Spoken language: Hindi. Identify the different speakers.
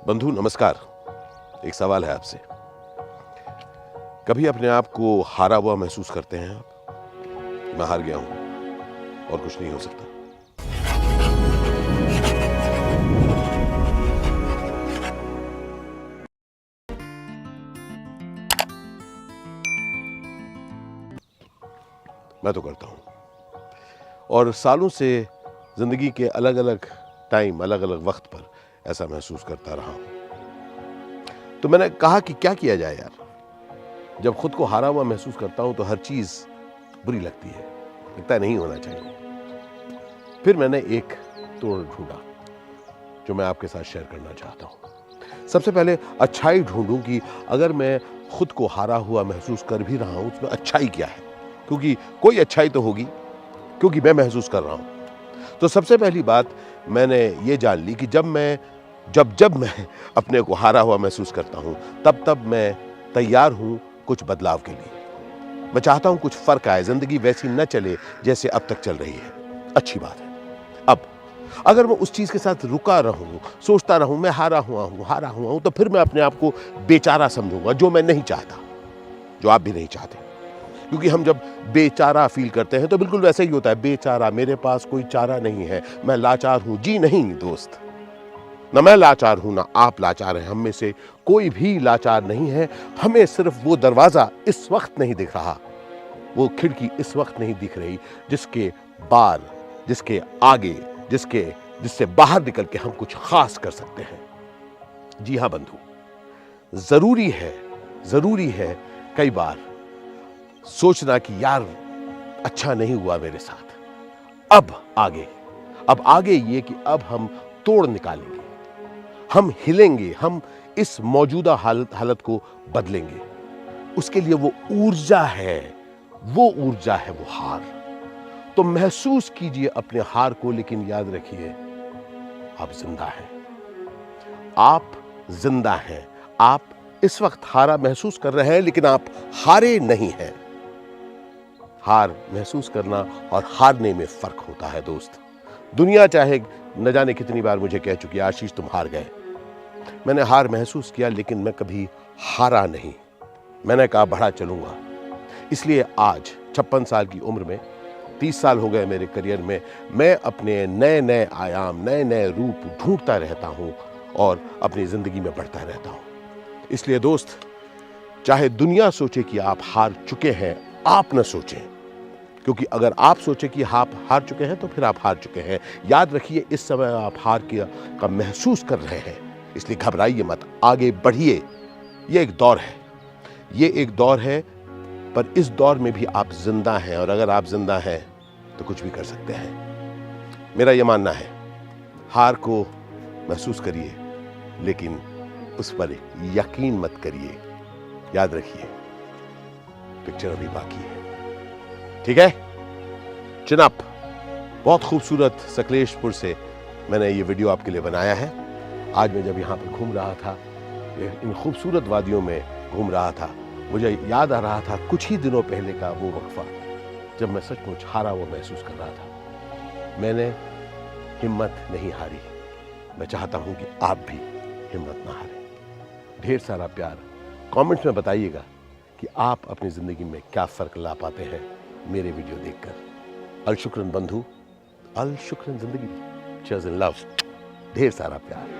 Speaker 1: बंधु नमस्कार। एक सवाल है आपसे। कभी अपने आप को हारा हुआ महसूस करते हैं आप? मैं हार गया हूं और कुछ नहीं हो सकता। मैं तो करता हूं और सालों से जिंदगी के अलग अलग टाइम, अलग अलग वक्त पर ऐसा महसूस करता रहा हूं। तो मैंने कहा कि क्या किया जाए यार। जब खुद को हारा हुआ महसूस करता हूं तो हर चीज बुरी लगती है, लगता है नहीं होना चाहिए। फिर मैंने एक तोड़ ढूंढा जो मैं आपके साथ शेयर करना चाहता हूं। सबसे पहले अच्छाई ढूंढूं कि अगर मैं खुद को हारा हुआ महसूस कर भी रहा हूं उसमें अच्छाई क्या है, क्योंकि कोई अच्छाई तो होगी, क्योंकि मैं महसूस कर रहा हूं। तो सबसे पहली बात मैंने ये जान ली कि जब मैं अपने को हारा हुआ महसूस करता हूं तब मैं तैयार हूं कुछ बदलाव के लिए। मैं चाहता हूं कुछ फर्क आए, जिंदगी वैसी न चले जैसे अब तक चल रही है। अच्छी बात है। अब अगर मैं उस चीज के साथ रुका रहूं, सोचता रहूं मैं हारा हुआ हूं, तो फिर मैं अपने आप को बेचारा समझूंगा, जो मैं नहीं चाहता, जो आप भी नहीं चाहते। क्योंकि हम जब बेचारा फील करते हैं तो बिल्कुल वैसा ही होता है, बेचारा, मेरे पास कोई चारा नहीं है, मैं लाचार हूं। जी नहीं दोस्त, ना मैं लाचार हूं ना आप लाचार हैं। हम में से कोई भी लाचार नहीं है। हमें सिर्फ वो दरवाजा इस वक्त नहीं दिख रहा, वो खिड़की इस वक्त नहीं दिख रही जिसके बार, जिसके आगे, जिससे बाहर निकल के हम कुछ खास कर सकते हैं। जी हां बंधु, जरूरी है कई बार सोचना कि यार अच्छा नहीं हुआ मेरे साथ। अब आगे ये कि अब हम तोड़ निकालेंगे, हम हिलेंगे, हम इस मौजूदा हालत को बदलेंगे। उसके लिए वो ऊर्जा है वो हार। तो महसूस कीजिए अपने हार को, लेकिन याद रखिए आप जिंदा हैं। आप जिंदा हैं। आप इस वक्त हारा महसूस कर रहे हैं, लेकिन आप हारे नहीं हैं। हार महसूस करना और हारने में फर्क होता है दोस्त। दुनिया चाहे न जाने कितनी बार मुझे कह चुकी है, आशीष तुम हार गए। मैंने हार महसूस किया, लेकिन मैं कभी हारा नहीं। मैंने कहा बढ़ा चलूंगा। इसलिए आज 56 साल की उम्र में, 30 साल हो गए मेरे करियर में, मैं अपने नए नए आयाम, नए नए रूप ढूंढता रहता हूं और अपनी जिंदगी में बढ़ता रहता हूं। इसलिए दोस्त, चाहे दुनिया सोचे कि आप हार चुके हैं, आप न सोचें, क्योंकि अगर आप सोचे कि आप हार चुके हैं तो फिर आप हार चुके हैं। याद रखिए इस समय आप हार का महसूस कर रहे हैं, इसलिए घबराइए मत, आगे बढ़िए। ये एक दौर है, पर इस दौर में भी आप जिंदा हैं, और अगर आप जिंदा हैं तो कुछ भी कर सकते हैं। मेरा यह मानना है, हार को महसूस करिए, लेकिन उस पर यकीन मत करिए। याद रखिए पिक्चर अभी बाकी है, ठीक है? चिन अप। बहुत खूबसूरत सकलेशपुर से मैंने ये वीडियो आपके लिए बनाया है। आज मैं जब यहाँ पर घूम रहा था, इन खूबसूरत वादियों में घूम रहा था, मुझे याद आ रहा था कुछ ही दिनों पहले का वो वक्फा जब मैं सचमुच हारा हुआ महसूस कर रहा था। मैंने हिम्मत नहीं हारी। मैं चाहता हूं कि आप भी हिम्मत ना हारें। ढेर सारा प्यार कमेंट्स में बताइएगा कि आप अपनी जिंदगी में क्या फर्क ला पाते हैं मेरे वीडियो देखकर। अल शुक्रन बंधु, अल शुक्रन जिंदगी। Cheers in love. ढेर सारा प्यार।